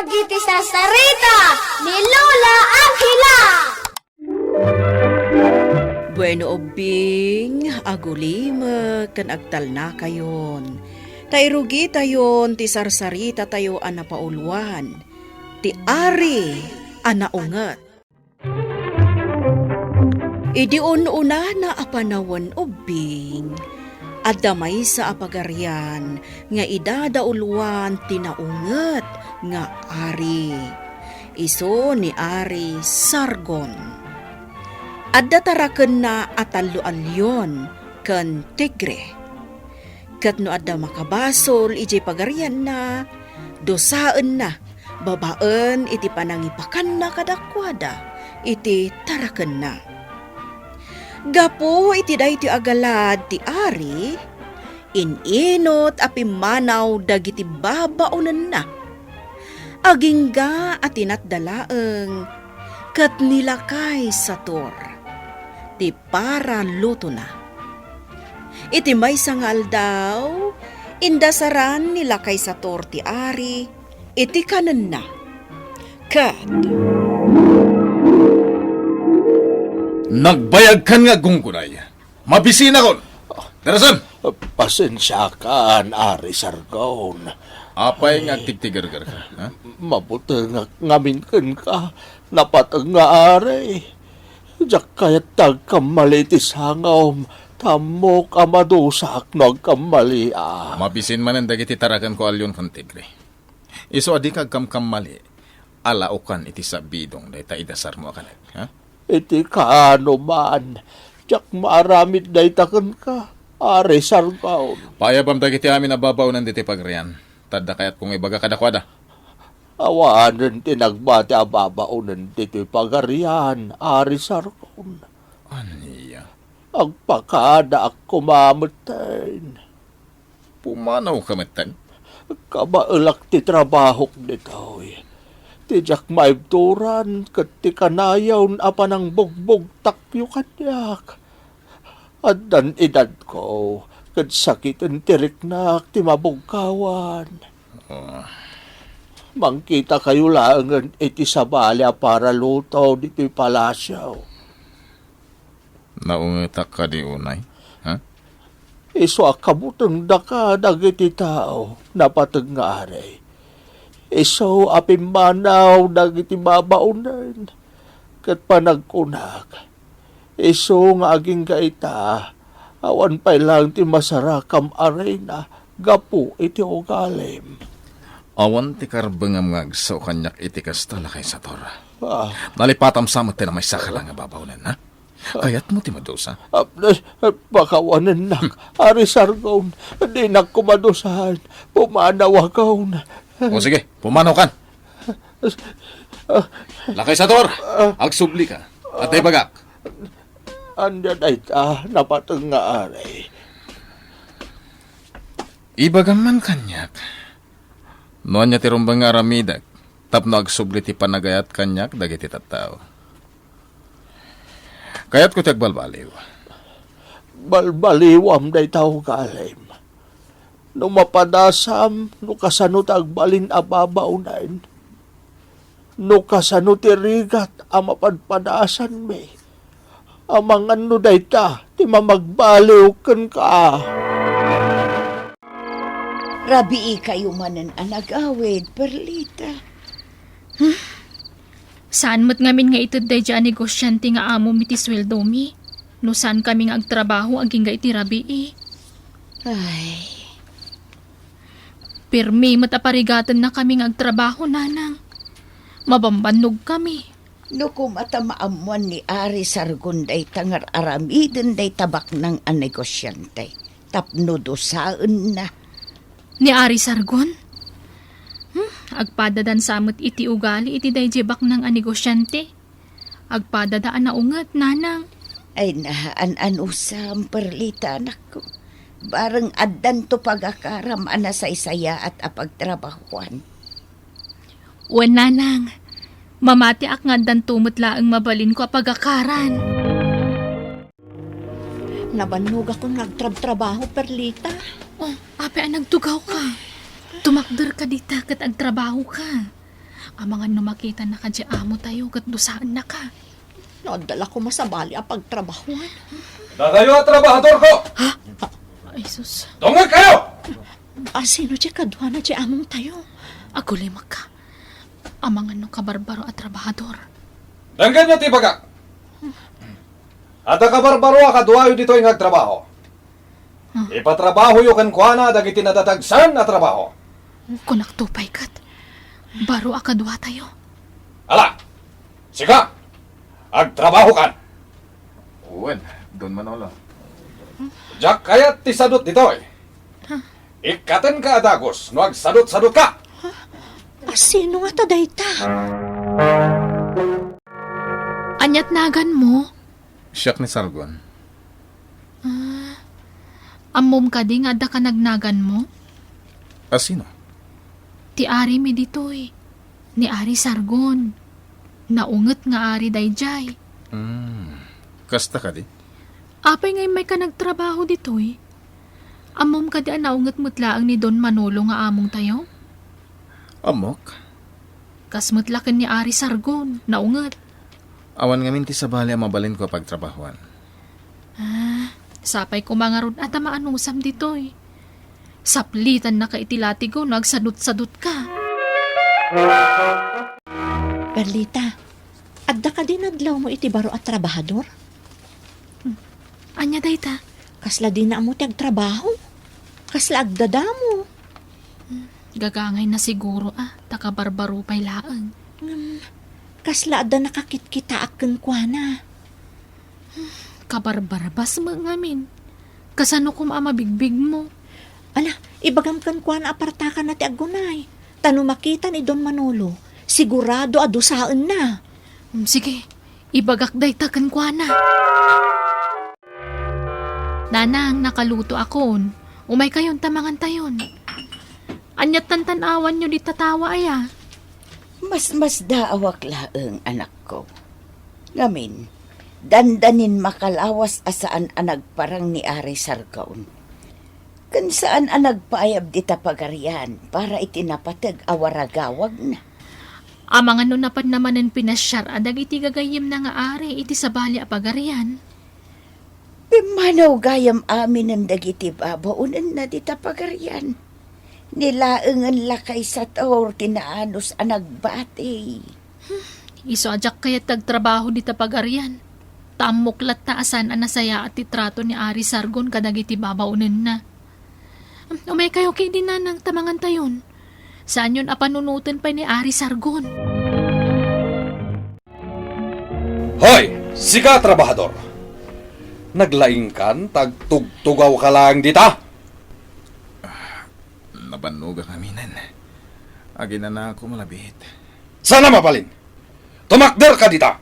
Dagiti sasarita ni Lola Angela. Bueno obing, agulima kan agtal na kayon. Tayrugi tayon ti sarsarita tayo anapauluan. Ti ari anaungat. Idi una na apanawan obing. Adamay sa apagarian nga idadauluan tinaunget nga ari. Iso ni Ari Sargon. Adda taraken na atalo-alyon ken tigre. Kat no adda makabasol iti pagarian na, dosaan na, babaen iti panangipakan na kadakwada, iti taraken na. Gapo iti dayti agalad ti ari, ininot apimanaw dagiti babaunan na. Agingga at tinatdalaeng kat nilakay sa tor, ti para luto na. Iti may sangal daw, indasaran nilakay sa tor ti ari, iti kanan na. Kat nagbayag kan nga gungkunay. Mabisina kon. Darasan. Pasensya ka, Ari Sargon. Apay nga tigtigargar ka. Ha? Mabuti nga ngaminkan ka. Napatag nga ari. Diyak kayat tagkamali ti sangawm. Tamo ka madusak nagkamali ah. Mabisin man ang dagiti taragan ko alyon kan tigre. Iso adi kag kamkamali. Alaukan iti sabidong dahi ta idasar mo akanag. Ha? Iti kaano man. Diyak maaramid na itakan ka. Ari Sargon. Payabam dagiti amin nababaw ng diti pagrian. Tadda kayat kung ibaga kadakwada. Awanan tinagbati ababaunan dito pagarian. Ari Sargon. Aniya. Agpakada ako mamutain. Pumanaw kamatan. Kabailak ti trabahok dito. Tijak maibturan kat ti kanayaw apa ng bugbog takyo kanyak. At dan edad ko, kat sakit ang tiriknak ti mabugkawan. Mangkita kayo lang iti sabalya para lutaw dito palasyaw. Naungitak ka di unay. Ha? Iso akabutang daka dagiti tao napatag nga aray. Iso apimanaw dagiti babaunan kat panagkunag. Iso nga aging kaita awan pa'y lang ti masarakam aray na gapu iti ugalim. Awan ti karbengam ngagso kanyak iti kastala kay Sator. Ah, Nalipatam samot ti na may sakalang nga babawnan, ha? Kayat mo ti madosa. Bakawanan nak, Ari Sargon, di nak kumadosahan, pumanaw akaw na. O sige, pumanaw kan. Lakay Sator, agsubli ka. At ay bagak. Andyan ay napatang nga aray. Ibagaman kanyak. Noon niya ti rumbang nga aramidag, tapno agsubli ti panagayat kanyak dagiti tattao. Kayat ko ti agbalbaliw. Balbaliwam day tao kalim. No mapadasam, no kasano tagbalin ababaunain. No kasano ti rigat, amapadpadasan me. Amangan no day ta, ti mamagbaliw kan ka. Rabii kayo manan anag-awid, Perlita. Saan mo't ngamin nga itod day dyan negosyante nga amo miti sweldo mi? No saan kami nga agtrabaho aging nga iti rabii? Ay, Pirmi mataparigatan na kami nga agtrabaho, nanang. Mabambanog kami. no kumatamaamuan ni Ari Sargon day tangar aramiden day tabak ng anegosyante. Tapno dosaan na. Ni Ari Sargon? Agpadadan samot iti ugali iti dayjebak ng anegosyante. Agpadadaan na ungat, nanang. Ay nahaan usam, Perlita, anak ko. Barang addan to pagakaram ana sa isaya at apagtrabahuan. Wan, nanang. Mamati ak nga dan tumutlaang mabalin ko apagakaran. Nabanog ako nagtrabaho, Perlita. Oh, ape nagtugaw ka. Tumakder ka dita kat agtrabaho ka. Amangan no makita na ka di amo tayo kat dusaan na ka. Nadala ko masabali ang pagtrabahuan. Dadayo at trabahador ko! Ay sus, Dungag kayo! Sino di kadwa na di among tayo? agulimak ka. Amangan no kabarbaro at trabahador. Danggan nyo tibaga! At kabarbaro akaduayo dito yung agtrabaho. Ipatrabaho yung kankwana dagiti natatagsan na trabaho. Kunak tupay kat. Baro akadwa tayo. Ala! Sika! Agtrabaho kan! Uwan, Don Manolo. Diyak kayat ti sadot dito eh. Ikaten ka adagos no agsadot-sadot ka! Sino nga ta dayta? Anyat nagan mo. Siyak ni Sargon. Amom ka di nga da ka nagnagan mo. Sino? Ti ari mi ditoy. Ni Ari Sargon. Naunget nga ari dayjay. Kasta ka di? Apay ngay may ka nagtrabaho ditoy. Amom ka di naunget mutlaang ni Don Manolo nga among tayo. Amok? Kas mutlakan ni Ari Sargon. Naunget. Awan nga minti sa bali ang mabalin ko pagtrabahuan. Sapay ko mga rod at maanusam ditoy. Saplitan na ka itilatigo nagsadot-sadot ka. Perlita, adda ka din adlaw mo iti baro at trabahador? Anya dayta? Kasla din na mo ti agtrabaho? Kasla agdada mo? Gagangay na siguro takabarbaro pay laang. Kasla adda nakakit-kita akin kwa na. Kabarbarabas mo ngamin. Kasano kung amabigbig mo? Ala, ibagam kan kwa na apartakan na ti agunay. Tano makita ni Don Manolo, sigurado adusaan na. Sige, ibagak day takan kwa na. Nanang, nakaluto akon. Umay kayon tamangan tayon. Anyat tantanawan nyo di tatawa aya. Mas daawak laeng anak ko. Ngamin, dandanin makalawas asaan anag parang ni Ari Sargon. Kan saan anag paayab di tapagarian para itinapatag awaragawag na. Amang ano napad naman ang pinasyar adag iti gagayim na nga ari iti sabali apagarian. Manaw gayam amin ang dagiti babaunan na di tapagarian. Nilaengan lakay sa taor tinaanos anag bati. Iso ajak kaya tagtrabaho di tapagarian. Tamuklat ta asan anasaya at titrato ni Ari Sargon kadag iti babaunan na. Umay kayo kay di na ng tamangan tayon. Saan yun apanunutan pa ni Ari Sargon? Hoy! Sika, trabahador! Naglaing kan, tagtugtugaw ka lang dita! Nabanog ang aminan. Agi na ako malabit. Sana mapalin! Tumakder ka dita!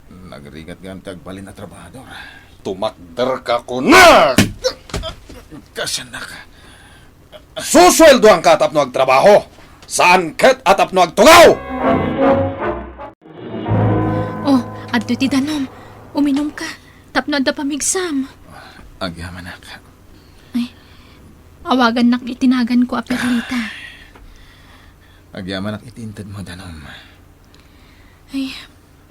Nagrigat nga ang tagbalin na trabahador. Tumakder ka ko na! Kasyanak. Susweldo ang katap no agtrabaho! Saan ket atap no agtugaw! Oh, adto ti danom. Uminom ka. Tapno da pamigsam. Agyamanak. Awagan nak itinagan ko a Perlita. Agyamanak itintad mo, Danom. Ay,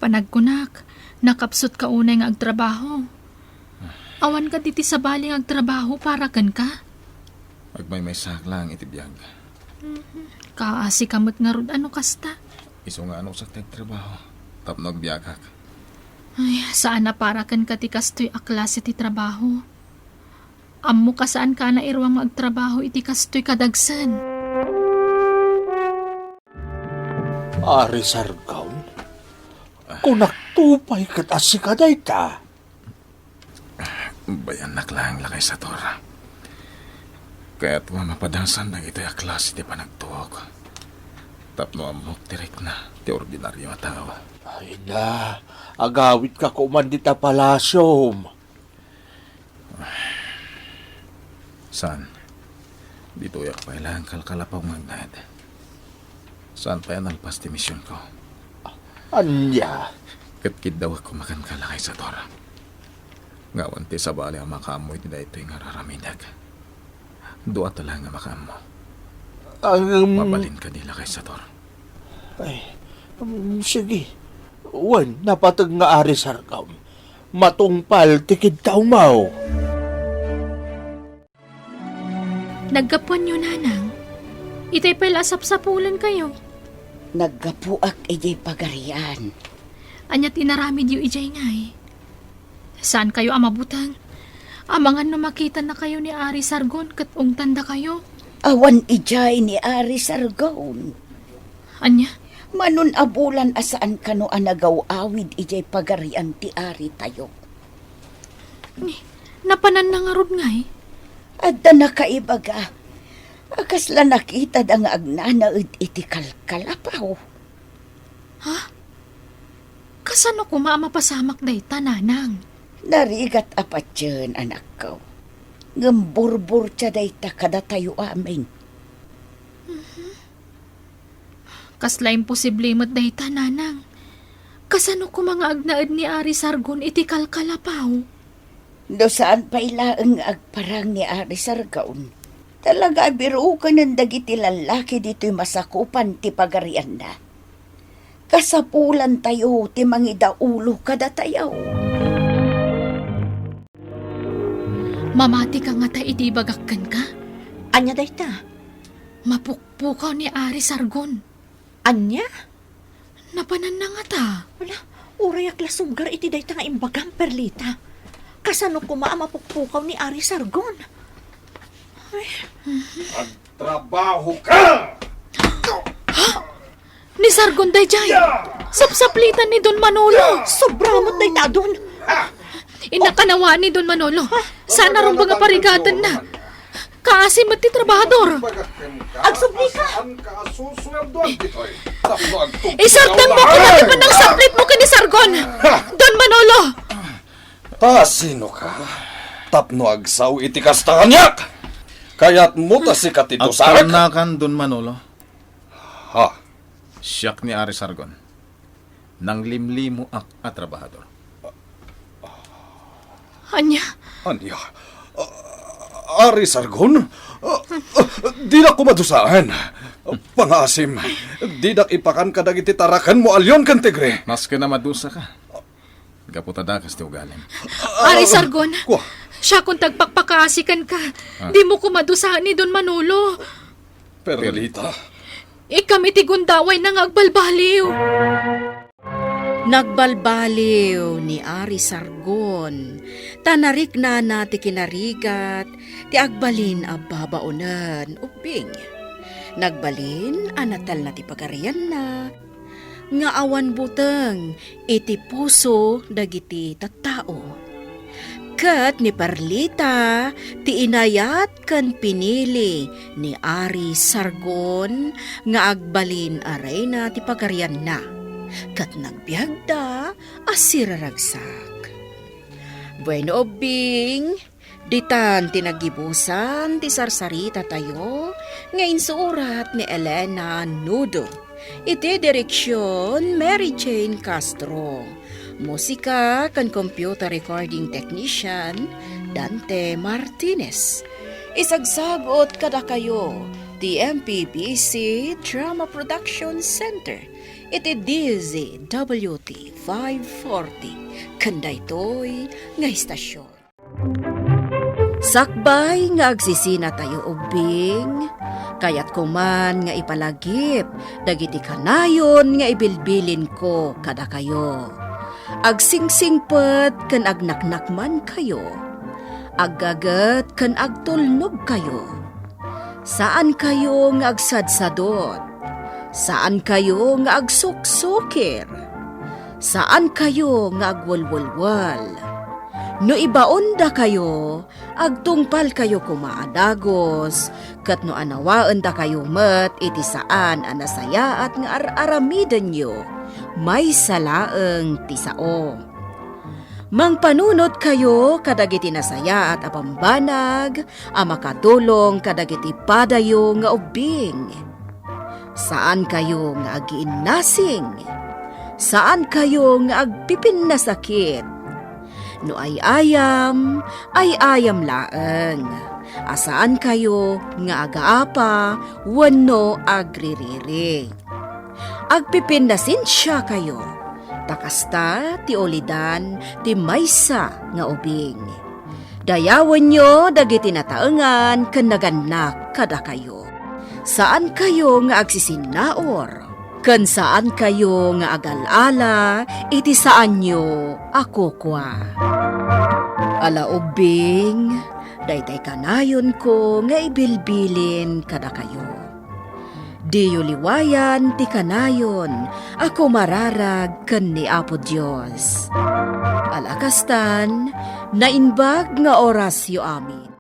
panagkunak. Nakapsot ka unay nga agtrabaho. Awan ka diti sa baling agtrabaho para kan ka. Agmay saklang itibiyag. Kaasi kamot nga rod ano kasta. Iso nga ano sa tagtrabaho. Tapnog biyagak. Ay, saan na para kan ka ti kastoy aklas iti trabaho. Ammo ka saan ka na irwang magtrabaho iti kastoy kadagsan. Ari Sargon, kung nagtupay kat asikaday ta. Bayanak lang lakay sa tora. Kaya't mapadasan na ito'y aklas iti panagtuog. Tapno amok direct na ti ordinaryo at tao. Ay na, agawit ka kumandita palasyom. Saan? Dito yak pa ilang kalkalapaw magnad. Saan pa yan alpas ti misyon ko? Anya, Katkid daw ako makan kalakay sa tora. Ngawan ti sa bali ang makaamoy ti da ito'y nga raraminag. Doa talang nga makaamo. Mabalin ka nila kay Sator. Sige. Wan, napatag nga Ari Sargon. Matungpal tikid taumaw. Naggapuan nyo, nanang. Itay pala asap-sapulan kayo. Naggapuak ijay pagarian. Anya tinaramid yu ijay ngay. Saan kayo amabutang? Amangan na makita na kayo ni Ari Sargon kat ungtanda kayo. Awan ijay ni Ari Sargon. Anya? Manun abulan asaan kano anagaw-awid ijay pagarian ti Ari tayo. Napanan na nga rod ngay. Adda na kaibaga. Akas la nakita da nga agnanaid iti kalkalapaw. Ha? Kasano ko maamapasamak day tananang? Narigat apat yun, anak ko. Ngamburbur siya day kada tayo amin. Kasla imposible mat day tananang. Kasano ko mga agnaid ni Ari Sargon iti kalkalapaw? Do saan pa ilaang agparang ni Ari Sargon? Talaga biro ka ng dagiti lalaki dito'y masakupan ti pagarian na. Kasapulan tayo ti mangidaulo kada tayo. Mamati ka nga ta iti bagakkan ka? Anya day ta? Mapukpukaw ni Ari Sargon. Anya? Napanan na nga ta. Wala, urayak la sugar iti day ta nga imbagang perlita. Kasano ko maamapukpukaw ni Ari Sargon? Trabaho ka! Ni Sargon day jay. Sapsaplitan ni Don Manolo. Sobramot day ta doon. Inakanawa ni Don Manolo. Sana ron mga parigatan na. Kaasim at ti trabahador. Agsubli ka! Isartan mo ko na ng saplit mo ka ni Sargon. Don Manolo. Sino ka? Tapno agsaw iti kastanganyak! Kaya't mo ta si katito sarak? Agtarnakan Don Manolo. Ha? Siyak ni Ari Sargon. Nang limlimo at trabahador. Anya? Anya? Ari Sargon? Di na kumadusaan. Pangasim, di na ipakan ka dagiti tarakan mo alyon kan tigre. Maski na madusa ka. Gaputadakas ti ugalim. Ari Sargon, Kwa? siya kung tagpakpakasikan ka, di mo kumadusahan ni Don Manolo. Perlita. Ikam iti gundaway nang agbalbaliw. Nagbalbaliw ni Ari Sargon. Tanarik na ti kinarigat, ti agbalin a babaunan ubing. Nagbalin anatal na ti pagarian na. Nga awan buteng iti puso dagiti tattao. Kat ni Perlita ti inayat kan pinili ni Ari Sargon nga agbalin aray na ti pagarian na. Kat nagbiagda asiraragsak. Bueno obing, ditan tinagibusan ti sarsarita tayo ngayon surat ni Elena Nudo. Iti direksyon Mary Jane Castro. Musika kan computer recording technician Dante Martinez. Isagsagot kada kayo ti MPBC Drama Production Center. Iti DZWT 540. Kanday to'y nga istasyon. Sakbay nga agsisina tayo ubing, kayat kuman nga ipalagip, dagiti kanayon nga ibilbilin ko kada kayo. Agsingsingpet kan agnaknakman kayo, aggagat kan agtulnog kayo. Saan kayo nga agsadsadot? Saan kayo nga agsuksukir? Saan kayo nga agwalwalwal? No ibaon da kayo, agtungpal kayo kumaadagos, kat no anawaan da kayo met iti saan anasaya at nga aramidan nyo, may salaeng tisao. Mangpanunot kayo kadagiti nasaya at apambanag, amakatulong kadagiti padayo nga ubing. Saan kayo nga agiinnasing? Saan kayo nga agpipin na sakit? No ay ayam laeng. Asaan kayo nga agaapa, wano agririri. Agpipindasin siya kayo. Takasta ti olidan ti maysa nga ubing. Dayawan nyo dagiti nataengan ken naganak kada kayo. Saan kayo nga agsisinnaor? Ken saan kayo nga agalala, iti saan nyo ako kwa. Ala ubing, daytay kanayon ko nga ibilbilin kada kayo. Diyo liwayan ti kanayon, ako mararag ken ni Apo Dios. Alakastan, nainbag nga orasyo amin.